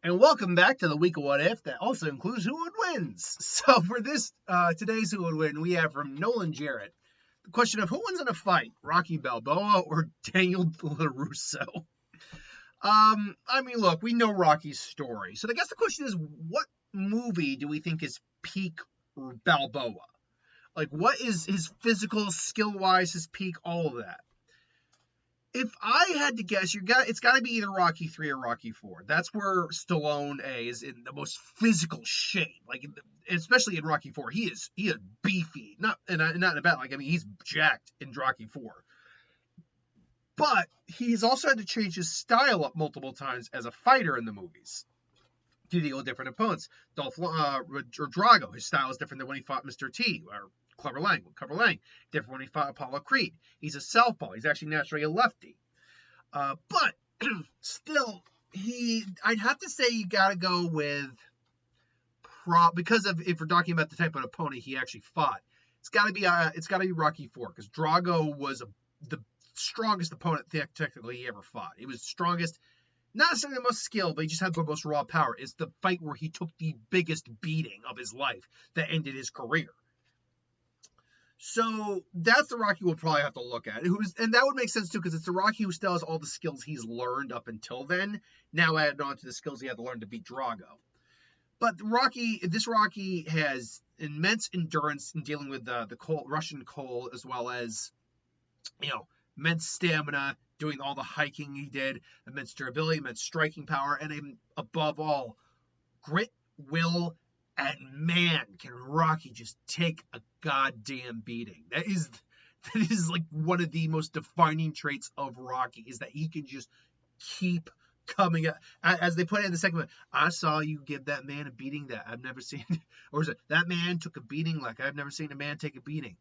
And welcome back to the week of What If that also includes Who Would Wins. So for this today's Who Would Win, we have from Nolan Jarrett the question of who wins in a fight, Rocky Balboa or Daniel LaRusso. Look, we know Rocky's story, so I guess the question is, what movie do we think is peak Balboa? Like, what is his physical skill wise, his peak, all of that? If I had to guess, it's got to be either Rocky 3 or Rocky 4. That's where Stallone is in the most physical shape. Like, especially in Rocky 4, he is beefy. Not in a bad, he's jacked in Rocky 4. But he's also had to change his style up multiple times as a fighter in the movies to deal with different opponents. Drago, his style is different than when he fought Mr. T, or Clubber Lang, different when he fought Apollo Creed. He's a southpaw. He's actually naturally a lefty. But still, I'd have to say you got to go with because of, if we're talking about the type of opponent he actually fought, it's got to be Rocky 4, because Drago was the strongest opponent technically he ever fought. He was strongest, not necessarily the most skilled, but he just had the most raw power. It's the fight where he took the biggest beating of his life that ended his career. So that's the Rocky we'll probably have to look at. And that would make sense too, because it's the Rocky who still has all the skills he's learned up until then, now added on to the skills he had to learn to beat Drago. But this Rocky has immense endurance in dealing with the Russian cold, as well as, immense stamina, doing all the hiking he did, immense durability, immense striking power, and above all, grit, will, and man, can Rocky just take a goddamn beating. That is like one of the most defining traits of Rocky, is that he can just keep coming up. As they put it in the second one, I saw you give that man a beating that I've never seen. Or is it, that man took a beating like I've never seen a man take a beating.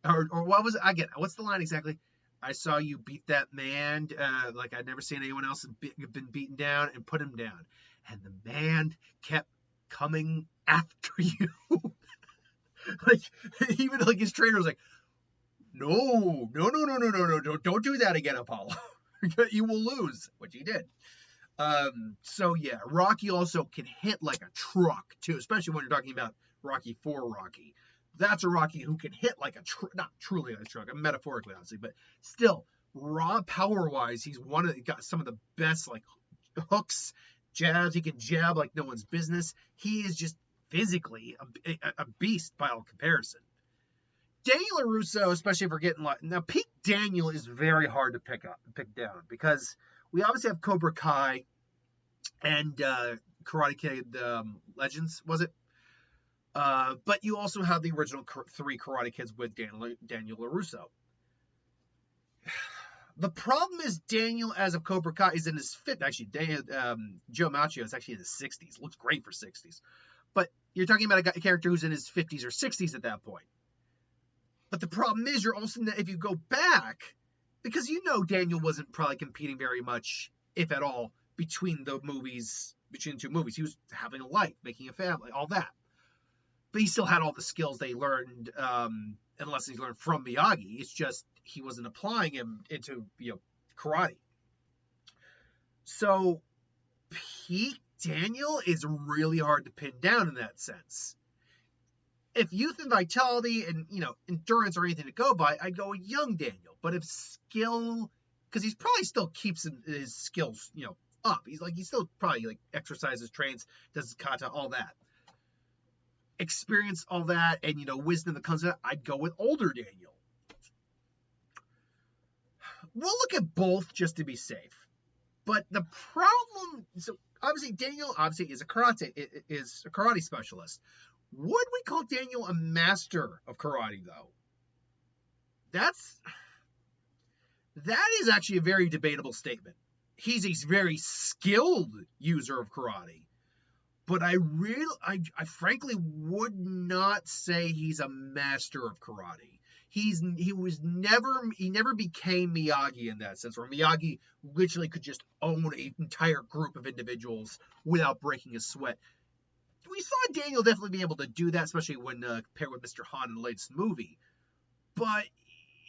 or what was it? What's the line exactly? I saw you beat that man like I'd never seen anyone else been beaten down, and put him down. And the man kept coming after you. Even his trainer was like, no, don't do that again, Apollo. You will lose, which he did. So yeah, Rocky also can hit like a truck too, especially when you're talking about Rocky 4 Rocky. That's a Rocky who can hit like not truly like a truck, metaphorically obviously, but still, raw power wise, he's got some of the best hooks, jabs. He can jab like no one's business. He is just physically a beast by all comparison. Daniel LaRusso, especially if we're getting now, peak Daniel is very hard to pick down, because we obviously have Cobra Kai and Karate Kid Legends, was it? But you also have the original 3 Karate Kids with Daniel LaRusso. The problem is Daniel, as of Cobra Kai, is in his 50s. Actually, Joe Macchio is actually in his 60s. Looks great for 60s. But you're talking about a character who's in his 50s or 60s at that point. But the problem is, you're also, if you go back, because Daniel wasn't probably competing very much, if at all, between the two movies. He was having a life, making a family, all that. But he still had all the skills they learned, unless he learned from Miyagi. It's just he wasn't applying him into karate. So peak Daniel is really hard to pin down in that sense. If youth and vitality and endurance are anything to go by, I'd go with young Daniel. But if skill, because he's probably still keeps his skills up. He still probably exercises, trains, does his kata, all that. Experience, all that, and wisdom that comes with it, I'd go with older Daniel. We'll look at both just to be safe. But the problem, so obviously Daniel is a karate specialist. Would we call Daniel a master of karate, though? That is actually a very debatable statement. He's a very skilled user of karate. But I frankly would not say he's a master of karate. He never became Miyagi in that sense, where Miyagi literally could just own an entire group of individuals without breaking a sweat. We saw Daniel definitely be able to do that, especially when paired with Mr. Han in the latest movie. But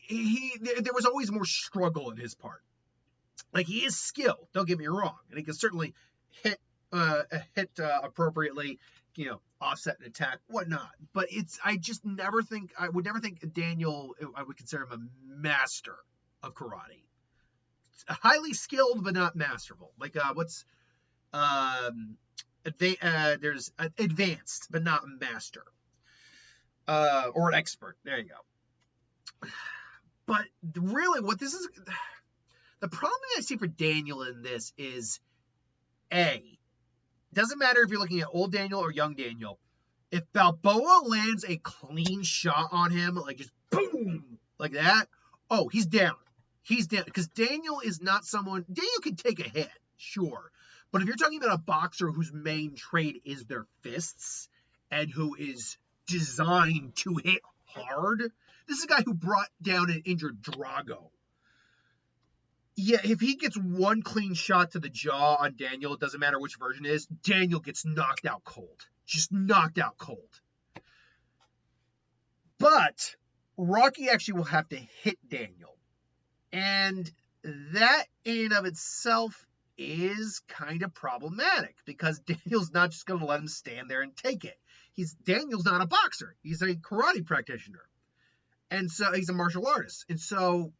there was always more struggle in his part. He is skilled, don't get me wrong, and he can certainly hit appropriately, offset an attack, whatnot. But I would never think Daniel, I would consider him a master of karate. Highly skilled, but not masterful. Like, there's advanced, but not master. Or an expert. There you go. But really, the problem I see for Daniel in this is, doesn't matter if you're looking at old Daniel or young Daniel. If Balboa lands a clean shot on him, like just boom, like that, oh, he's down. He's down. Because Daniel is not someone, Daniel can take a hit, sure. But if you're talking about a boxer whose main trait is their fists and who is designed to hit hard, this is a guy who brought down an injured Drago. Yeah, if he gets one clean shot to the jaw on Daniel, it doesn't matter which version it is, Daniel gets knocked out cold. Just knocked out cold. But Rocky actually will have to hit Daniel. And that in and of itself is kind of problematic because Daniel's not just going to let him stand there and take it. Daniel's not a boxer. He's a karate practitioner. And so he's a martial artist. And so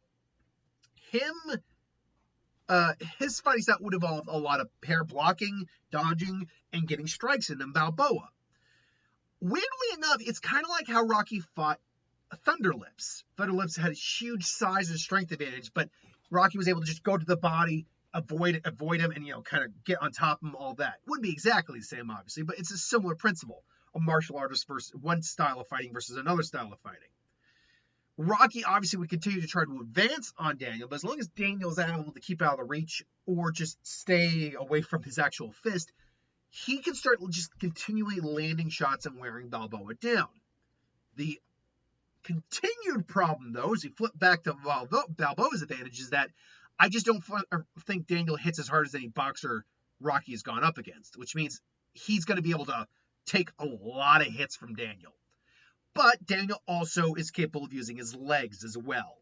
his fighting style would involve a lot of pair blocking, dodging, and getting strikes in Balboa. Weirdly enough, it's kind of like how Rocky fought Thunderlips. Thunderlips had a huge size and strength advantage, but Rocky was able to just go to the body, avoid him, and kind of get on top of him, all that. Wouldn't be exactly the same, obviously, but it's a similar principle. A martial artist versus one style of fighting versus another style of fighting. Rocky obviously would continue to try to advance on Daniel, but as long as Daniel's able to keep out of the reach or just stay away from his actual fist, he can start just continually landing shots and wearing Balboa down. The continued problem, though, as we flip back to Balboa's advantage, is that I just don't think Daniel hits as hard as any boxer Rocky has gone up against, which means he's going to be able to take a lot of hits from Daniel. But Daniel also is capable of using his legs as well.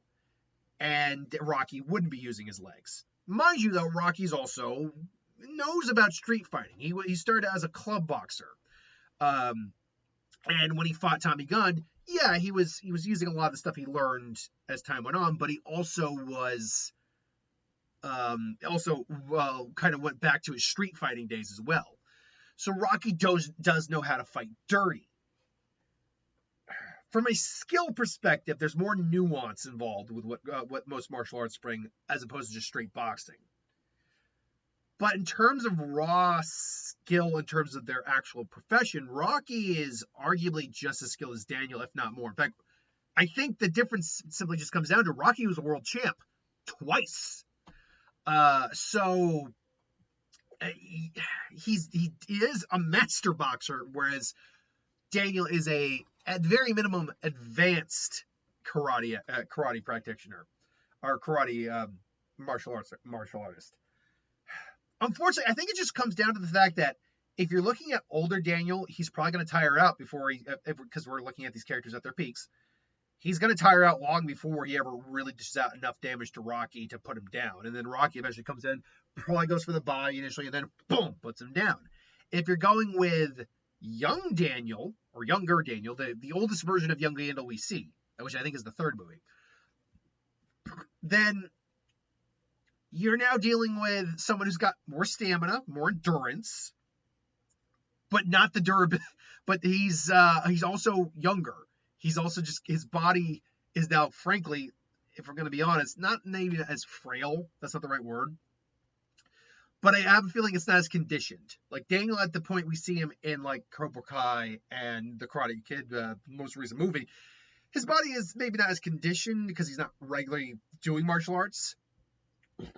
And Rocky wouldn't be using his legs. Mind you, though, Rocky's also knows about street fighting. He started as a club boxer. And when he fought Tommy Gunn, yeah, he was using a lot of the stuff he learned as time went on, but he also was kind of went back to his street fighting days as well. So Rocky does know how to fight dirty. From a skill perspective, there's more nuance involved with what most martial arts bring as opposed to just straight boxing. But in terms of raw skill, in terms of their actual profession, Rocky is arguably just as skilled as Daniel, if not more. In fact, I think the difference simply just comes down to Rocky was a world champ twice. So he is a master boxer, whereas Daniel is at very minimum, advanced karate practitioner or karate martial artist. Unfortunately, I think it just comes down to the fact that if you're looking at older Daniel, he's probably going to tire out because we're looking at these characters at their peaks. He's going to tire out long before he ever really dishes out enough damage to Rocky to put him down. And then Rocky eventually comes in, probably goes for the body initially, and then boom, puts him down. If you're going with young Daniel, or younger Daniel, the oldest version of young Daniel we see, which I think is the third movie, then you're now dealing with someone who's got more stamina, more endurance, but not the durability. But he's also younger. He's also just, his body is now, frankly, if we're going to be honest, not maybe as frail. That's not the right word. But I have a feeling it's not as conditioned. Like Daniel, at the point we see him in like Cobra Kai and the Karate Kid, most recent movie, his body is maybe not as conditioned because he's not regularly doing martial arts.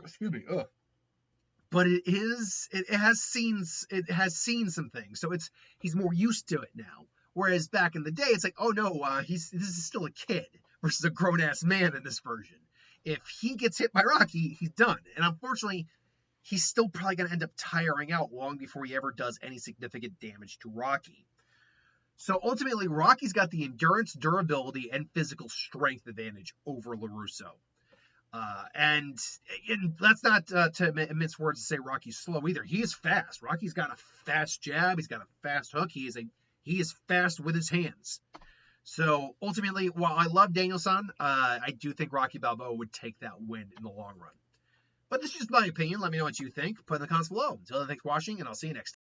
Excuse me. Ugh. But it has seen some things, so he's more used to it now. Whereas back in the day, it's like, oh no, this is still a kid versus a grown ass man in this version. If he gets hit by Rocky, he's done. And unfortunately, he's still probably going to end up tiring out long before he ever does any significant damage to Rocky. So ultimately, Rocky's got the endurance, durability, and physical strength advantage over LaRusso. And that's not to mince words to say Rocky's slow either. He is fast. Rocky's got a fast jab. He's got a fast hook. He is fast with his hands. So ultimately, while I love Danielson, I do think Rocky Balboa would take that win in the long run. But this is just my opinion. Let me know what you think. Put in the comments below. Until then, thanks for watching, and I'll see you next time.